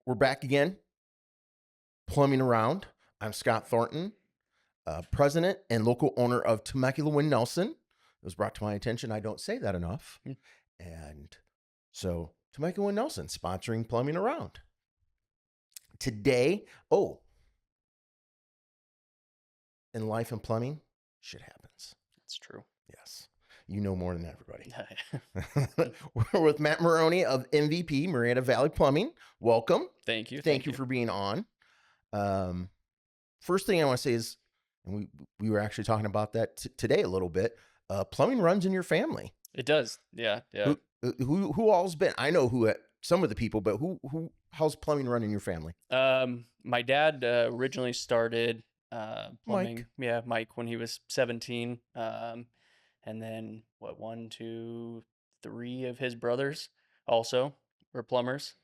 We're back again, plumbing around. I'm Scott Thornton, president and local owner of Temecula Winnelson. It was brought to my attention. I don't say that enough. And so Temecula Winnelson sponsoring plumbing around. Today, in life and plumbing, shit happens. That's true. Yes. You know more than everybody. We're with Matt Maroney of MVP, Marietta Valley Plumbing. Welcome. Thank you. Thank you for being on. First thing I want to say is, and we were actually talking about that today a little bit, plumbing runs in your family. It does. Yeah. Who all's been? I know some of the people, but how's plumbing run in your family? My dad originally started plumbing. Mike. Yeah, Mike, when he was 17. And then 1, 2, 3 of his brothers also were plumbers.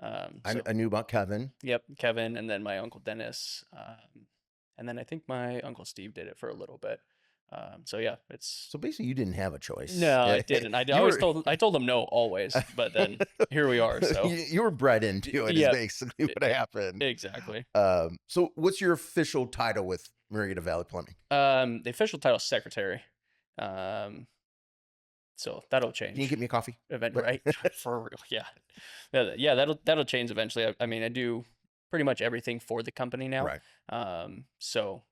I knew about Kevin. Yep, Kevin, and then my uncle Dennis, and then I think my uncle Steve did it for a little bit. So yeah, So basically, you didn't have a choice. No, I didn't. I told them no always, but then here we are. So you were bred into it. Is basically what happened. Exactly. So what's your official title with Marietta Valley Plumbing? The official title is secretary. So that'll change. Can you get me a coffee? Right? For real, yeah. That'll change eventually. I mean, I do pretty much everything for the company now. Right. So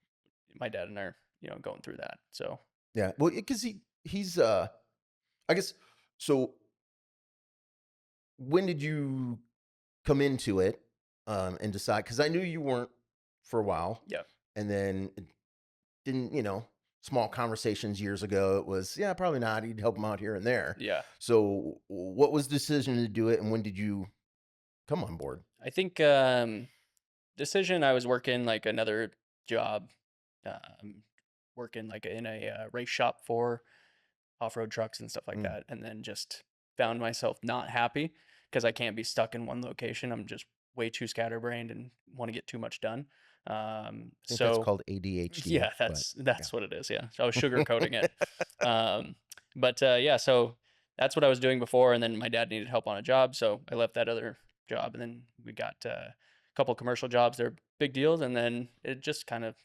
my dad and I are, going through that. So yeah, well, because he's I guess so. When did you come into it and decide? Because I knew you weren't for a while. Yeah. And then it didn't, small conversations years ago, it was, probably not. He'd help him out here and there. Yeah. So what was the decision to do it, and when did you come on board? I think decision, I was working like another job, working like in a race shop for off-road trucks and stuff like that, and then just found myself not happy because I can't be stuck in one location. I'm just way too scatterbrained and want to get too much done. I think that's called ADHD. Yeah, that's what it is. Yeah, so I was sugarcoating it. So that's what I was doing before, and then my dad needed help on a job, so I left that other job, and then we got a couple commercial jobs. They're big deals, and then it just kind of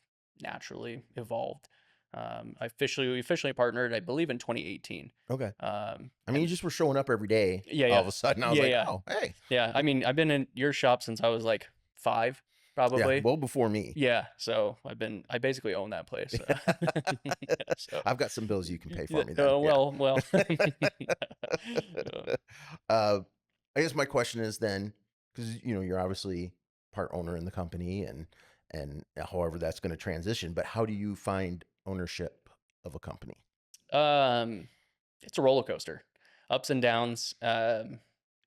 naturally evolved. We officially partnered, I believe, in 2018. Okay. I mean, you just were showing up every day. Yeah. All of a sudden, I was oh, hey. Yeah. I mean, I've been in your shop since I was like 5, probably. Yeah, well before me. Yeah. So I basically own that place. So. I've got some bills you can pay for me. Then. Well. I guess my question is then, because you're obviously part owner in the company, and however that's going to transition. But how do you find ownership of a company? It's a roller coaster, ups and downs.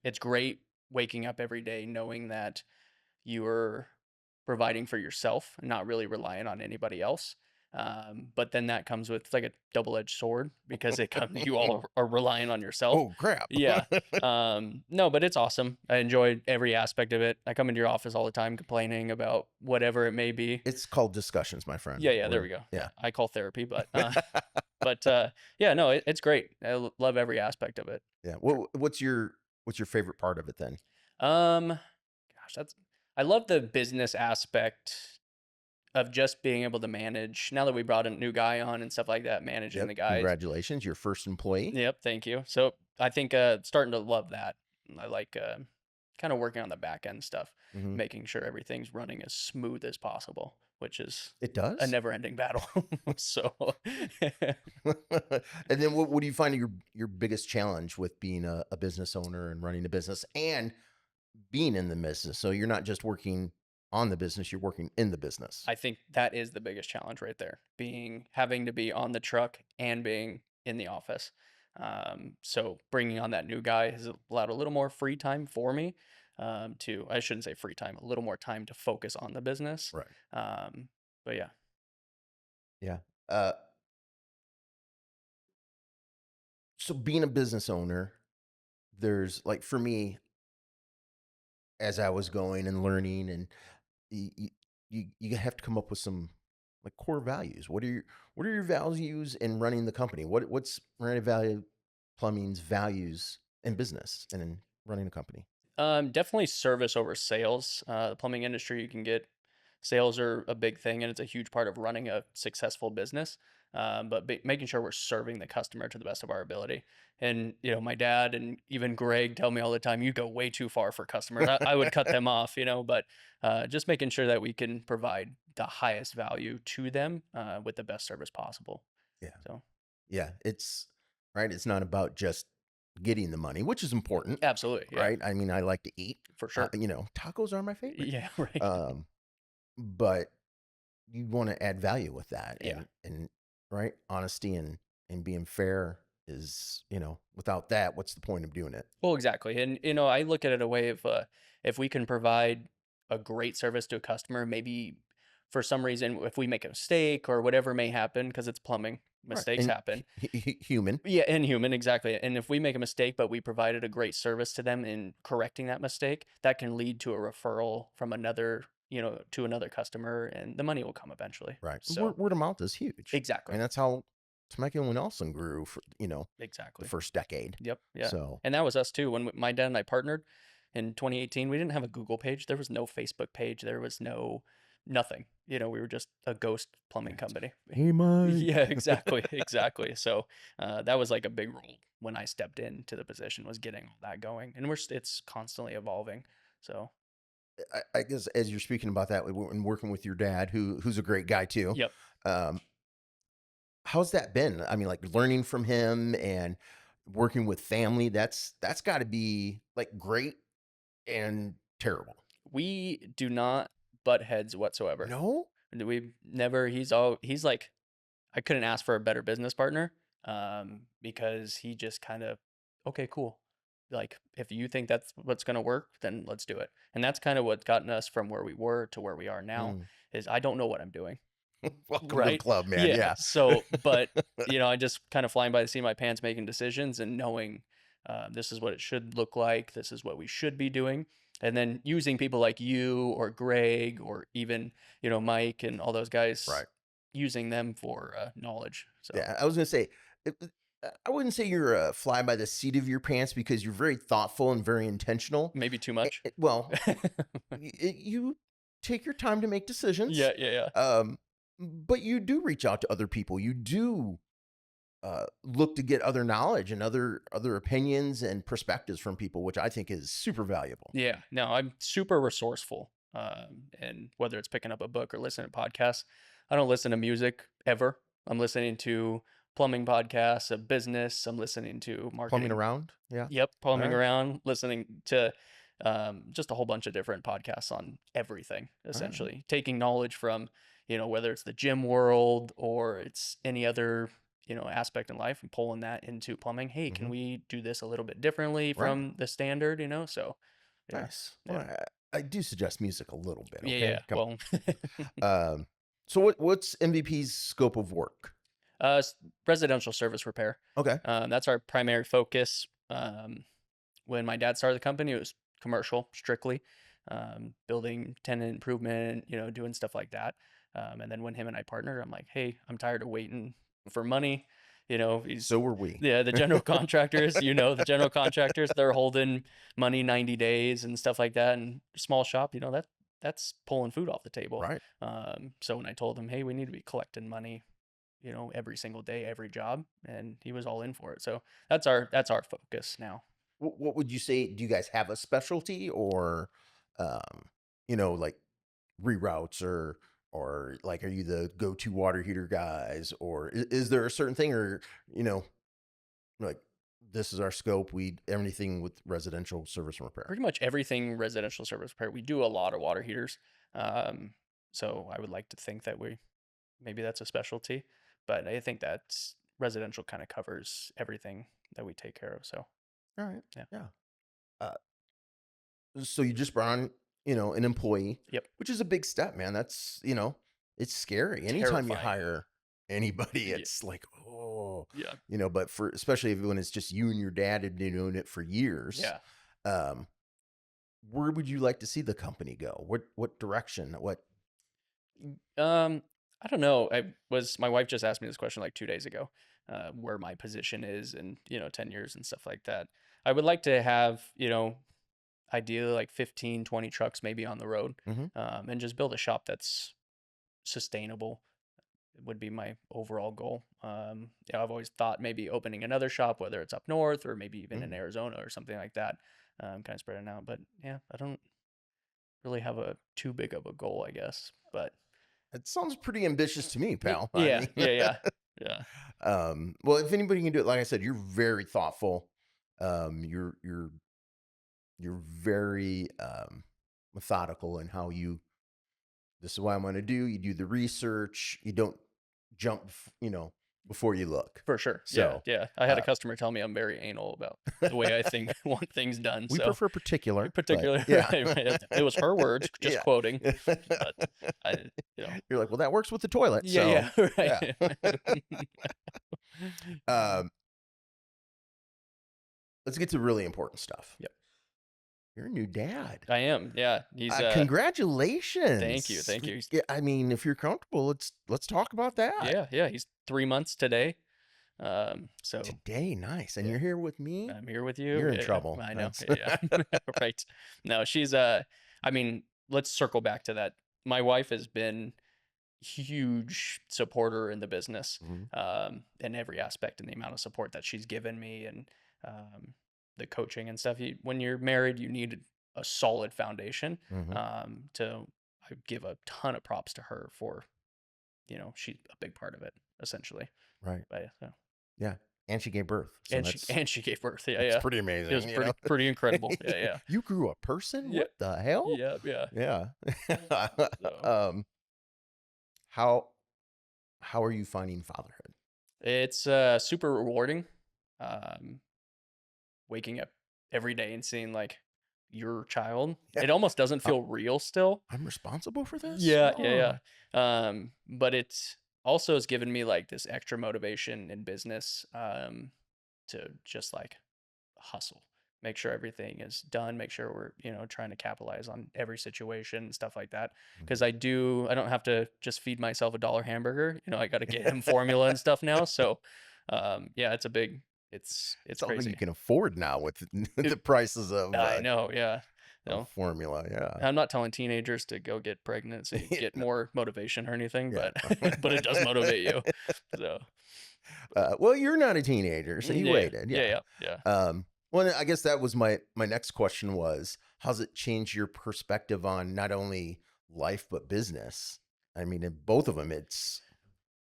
It's great waking up every day knowing that you are providing for yourself and not really relying on anybody else. But then that comes with like a double-edged sword because you all are relying on yourself. Oh crap. Yeah. No, but it's awesome. I enjoy every aspect of it. I come into your office all the time complaining about whatever it may be. It's called discussions, my friend. Yeah, there we go. Yeah. I call therapy, but no, it's great. I love every aspect of it. Yeah. Well, what's your favorite part of it then? I love the business aspect of just being able to manage. Now that we brought a new guy on and stuff like that, managing the guys. Congratulations, your first employee. Yep, thank you. So I think starting to love that. I like kind of working on the back end stuff, making sure everything's running as smooth as possible, which is a never-ending battle. So, and then what do you find your biggest challenge with being a business owner and running a business and being in the business? So you're not just working on the business, you're working in the business. I think that is the biggest challenge right there, having to be on the truck and being in the office. So bringing on that new guy has allowed a little more free time for me I shouldn't say free time, a little more time to focus on the business. Right. But yeah. Yeah. So being a business owner, there's like, for me, as I was going and learning, and you have to come up with some like core values. What are your values in running the company? What's Marietta Valley Plumbing's values in business and in running a company? Definitely service over sales. The plumbing industry, you can get sales are a big thing, and it's a huge part of running a successful business. But making sure we're serving the customer to the best of our ability. And my dad and even Greg tell me all the time, "You go way too far for customers." I would cut them off, but just making sure that we can provide the highest value to them with the best service possible. Yeah. So Yeah. It's right. It's not about just getting the money, which is important, absolutely, yeah, right? I mean, I like to eat. for sure. Tacos are my favorite. Yeah, right. Um, but you want to add value with that, Yeah. and right, honesty and being fair is, without that, what's the point of doing it? Well, exactly. And, I look at it a way of if we can provide a great service to a customer, maybe for some reason, if we make a mistake or whatever may happen, because it's plumbing, Right. mistakes And happen. human. Yeah, and human, exactly. And if we make a mistake, but we provided a great service to them in correcting that mistake, that can lead to a referral from another, to another customer, and the money will come eventually. Right. So, Word of mouth is huge. exactly. And that's how Temecula Winnelson grew for, the Exactly. first decade. Yep. Yeah. So, And that was us too. When my dad and I partnered in 2018, we didn't have a Google page. There was no Facebook page. There was no nothing. We were just a ghost plumbing company. hey, Mike. Yeah, exactly. Exactly. So that was like a big role when I stepped into the position, was getting all that going. And it's constantly evolving. So, I guess as you're speaking about that and working with your dad, who's a great guy too. yep. Um, how's that been? I mean, like learning from him and working with family. That's got to be like great and terrible. We do not butt heads whatsoever. No. We've never, he's like, I couldn't ask for a better business partner, because he just kind of, okay, cool. Like, if you think that's what's going to work, then let's do it. And that's kind of what's gotten us from where we were to where we are now, Mm. is I don't know what I'm doing. Welcome to the Right. club, man. Yeah. Yeah. So, but, I just kind of flying by the seat of my pants, making decisions and knowing this is what it should look like. This is what we should be doing. And then using people like you or Greg or even, Mike and all those guys, Right. using them for knowledge. So, Yeah. I was gonna say, I wouldn't say you're a fly by the seat of your pants because you're very thoughtful and very intentional. maybe too much. Well, you take your time to make decisions. Yeah. Yeah. Yeah. But you do reach out to other people. You do look to get other knowledge and other opinions and perspectives from people, which I think is super valuable. Yeah. No, I'm super resourceful. And whether it's picking up a book or listening to podcasts, I don't listen to music ever. I'm listening to plumbing podcasts, a business. I'm listening to marketing. Plumbing around, yeah. Yep, plumbing Alright. around, listening to just a whole bunch of different podcasts on everything, essentially. Taking knowledge from, whether it's the gym world or it's any other, aspect in life, and pulling that into plumbing. Hey, can Mhm. we do this a little bit differently Right. from the standard, So, yeah. Nice. Well, I do suggest music a little bit. Yeah, Okay. yeah. Come Well, on. So what's MVP's scope of work? residential service repair. Okay. That's our primary focus. When my dad started the company, it was commercial strictly, building tenant improvement, doing stuff like that. And then when him and I partnered, I'm like, hey, I'm tired of waiting for money. So were we. Yeah, the general contractors, the general contractors, they're holding money 90 days and stuff like that. And small shop, that's pulling food off the table. Right. So when I told him, hey, we need to be collecting money, every single day, every job, and he was all in for it. So that's our focus now. What would you say? Do you guys have a specialty or, like reroutes or like, are you the go-to water heater guys, or is there a certain thing, or, like this is our scope. Everything with residential service and repair. Pretty much everything residential service repair. We do a lot of water heaters. So I would like to think that maybe that's a specialty, but I think that's residential kind of covers everything that we take care of. So, All right. yeah. Yeah. So you just brought on, an employee. Yep. Which is a big step, man. That's, it's scary. Anytime you Terrifying. hire anybody, Yeah. it's like, oh, Yeah. but especially when it's just you and your dad have been doing it for years. Yeah. Where would you like to see the company go? What direction? What? I don't know. My wife just asked me this question like 2 days ago, where my position is in, 10 years and stuff like that. I would like to have, ideally like 15, 20 trucks maybe on the road, Mhm. and just build a shop that's sustainable would be my overall goal. Yeah, I've always thought maybe opening another shop, whether it's up north or maybe even in Mm. Arizona or something like that, kind of spreading out. But yeah, I don't really have a too big of a goal, I guess. But It sounds pretty ambitious to me, pal. I yeah, mean, yeah, yeah, yeah, well, if anybody can do it, like I said, you're very thoughtful. You're you're very methodical in how you. This is what I'm going to do. You do the research. You don't jump, before you look. for sure. Yeah, So yeah. I had a uh, customer tell me I'm very anal about the way I think want things done. we So prefer particular, but particularly, yeah, it was her words, just yeah. quoting, but I, you know, You're like, well, that works with the toilet. yeah, So yeah, yeah. right. um, let's get to really important stuff. Yep. You're a new dad. I am. Yeah. He's thank you. Congratulations. Thank you. He's, Yeah, I mean, if you're comfortable, let's talk about that yeah, yeah. He's 3 months today. So today. Nice, and yeah, you're here with me. I'm here with you. You're in Yeah, trouble. I know. That's Yeah, yeah. Right. No, she's I mean, let's circle back to that. My wife has been huge supporter in the business, Mhm, in every aspect, and the amount of support that she's given me, and um, the coaching and stuff. When you're married, you need a solid foundation. mhm. To I give a ton of props to her for, she's a big part of it, essentially. Right. But so, Yeah, and she gave birth, so and she gave birth. Yeah, that's yeah. pretty It was amazing. pretty incredible. Yeah, yeah, You grew a person. yeah, What the hell? yeah, yeah. Yeah. So um, how how are you finding fatherhood? it's super rewarding. Um, Waking up every day and seeing like your child. Yeah. It almost doesn't Uh, feel real still. I'm responsible for this. Yeah, Oh. yeah, yeah. But it's also has given me like this extra motivation in business, to just like hustle, make sure everything is done, make sure we're, trying to capitalize on every situation and stuff like that. Mhm. Because I don't have to just feed myself a dollar hamburger. I got to get him formula and stuff now. So, yeah, it's Something you crazy. can afford now with the It, prices I know, yeah. of formula. Yeah. I'm not telling teenagers to go get pregnant so you get No, more motivation or anything, yeah. but but it does motivate you. So, Well, you're not a teenager, so you yeah, waited. yeah, Yeah. yeah, yeah. Well, I guess that was my next question was, how's it change your perspective on not only life but business? I mean, in both of them, it's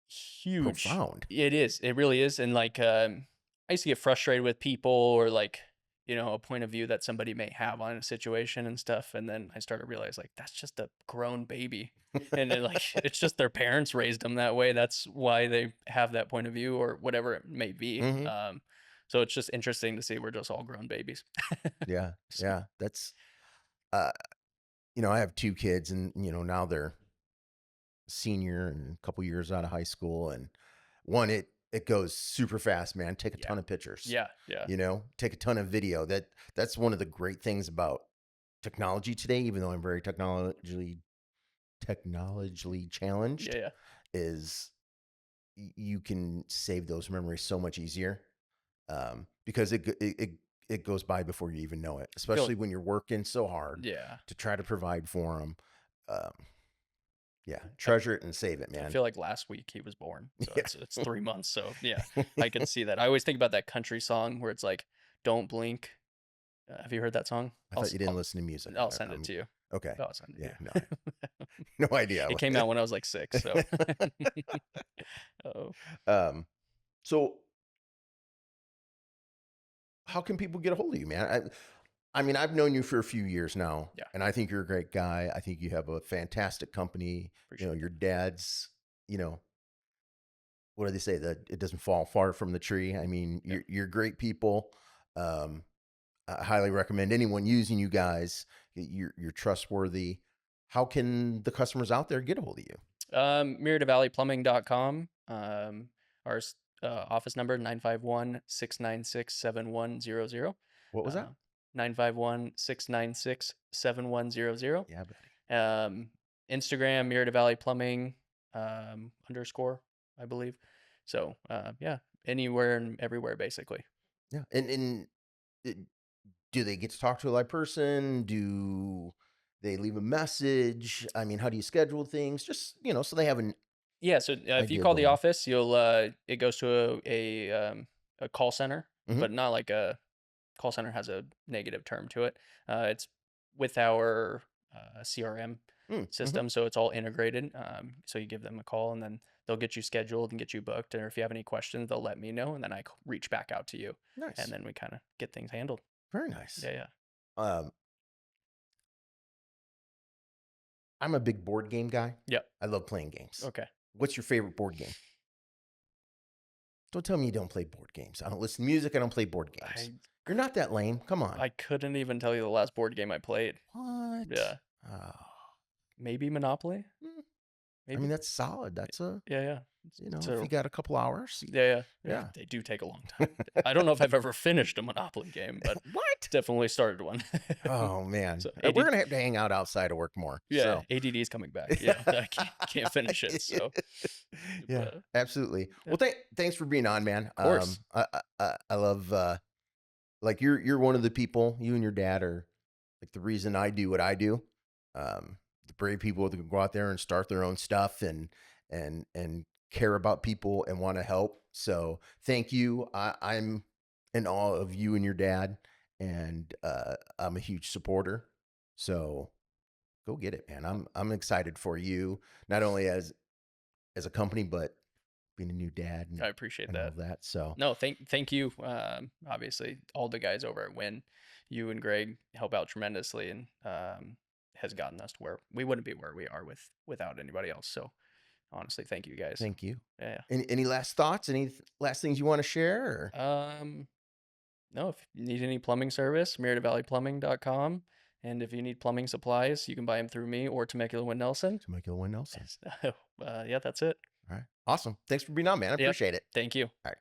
Huge. profound. It is. It really is. And like, I used to get frustrated with people or like, a point of view that somebody may have on a situation and stuff. And then I started to realize like that's just a grown baby. And then like it's just their parents raised them that way. That's why they have that point of view or whatever it may be. Hmm. So it's just interesting to see we're just all grown babies. Yeah, So, yeah. That's uh, I have two kids, and now they're senior and a couple years out of high school, and one it goes super fast, man. Take a yeah, ton of pictures, yeah, yeah, take a ton of video. That's one of the great things about technology today, even though I'm very technologically challenged, yeah, yeah. is you can save those memories so much easier, because it goes by before you even know it, I feel especially when you're working so hard yeah. to try to provide for them. um, yeah, I treasure it and save it, I man. feel like last week he was born, so Yeah. it's 3 months. So yeah, I can see that. I always think about that country song where it's like, "Don't blink." Have you heard that song? I thought you didn't listen to music. I'll send it to you. Okay. I'll send it Yeah, no, to you. no idea. It came out when I was like 6, so. Oh um, so how can people get a hold of you, man? I mean, I've known you for a few years now, yeah, and I think you're a great guy. I think you have a fantastic company. appreciate Your dad's, what do they say? That it doesn't fall far from the tree. I mean, it. you're great people. Um, I highly recommend anyone using you guys. You're trustworthy. How can the customers out there get a hold of you? MiridaValleyPlumbing.com. Our office number 951-696-7100. What was that? 951-696-7100. Yeah, buddy. Instagram Mirada Valley Plumbing underscore, I believe. So yeah, anywhere and everywhere basically. Yeah, and do they get to talk to a live person? Do they leave a message? I mean, how do you schedule things? Just, so they have an Yeah, so if you idea call the going on. office, you'll it goes to a call center, Mhm. but not like a call center has a negative term to it. It's with our CRM Mm, mhm. system, so it's all integrated. So you give them a call, and then they'll get you scheduled and get you booked. Or if you have any questions, they'll let me know, and then I reach back out to you, and Nice. then we kind of get things handled. Very nice. Yeah, yeah. Um, I'm a big board game guy. Yep. I love playing games. Okay. What's your favorite board game? Don't tell me you don't play board games. I don't listen to music. I don't play board games. I You're not that lame. Come on. I couldn't even tell you the last board game I played. What? Yeah, Oh. maybe Monopoly. Mm, I mean, Maybe. that's solid. That's Yeah, yeah. if you So got a couple hours. yeah, yeah. Yeah. They do take a long time. I don't know if I've ever finished a Monopoly game, but What? definitely started one. Oh man, So we're gonna have to hang out outside of work more. yeah, So ADD is coming back. Yeah, I can't finish it. So yeah, but, absolutely. yeah, Well, thanks for being on, man. of course. I love like you're one of the people. You and your dad are like the reason I do what I do. The brave people that can go out there and start their own stuff and care about people and want to help. So thank you. I'm in awe of you and your dad, and I'm a huge supporter. So go get it, man. I'm excited for you, not only as a company, but being a new dad I appreciate and all that. of that. So No, thank you. Obviously, all the guys over at Win, you and Greg help out tremendously, and has gotten us to where we wouldn't be where we are without anybody else. So honestly, thank you guys. thank you. Yeah. Any last thoughts? Any last things you want to share? Or? No, if you need any plumbing service, MeridaValleyPlumbing.com. And if you need plumbing supplies, you can buy them through me or Temecula Winnelson. Temecula Winnelson. Yeah, that's it. All right. Awesome. Thanks for being on, man. I Yep. appreciate it. Thank you. All right.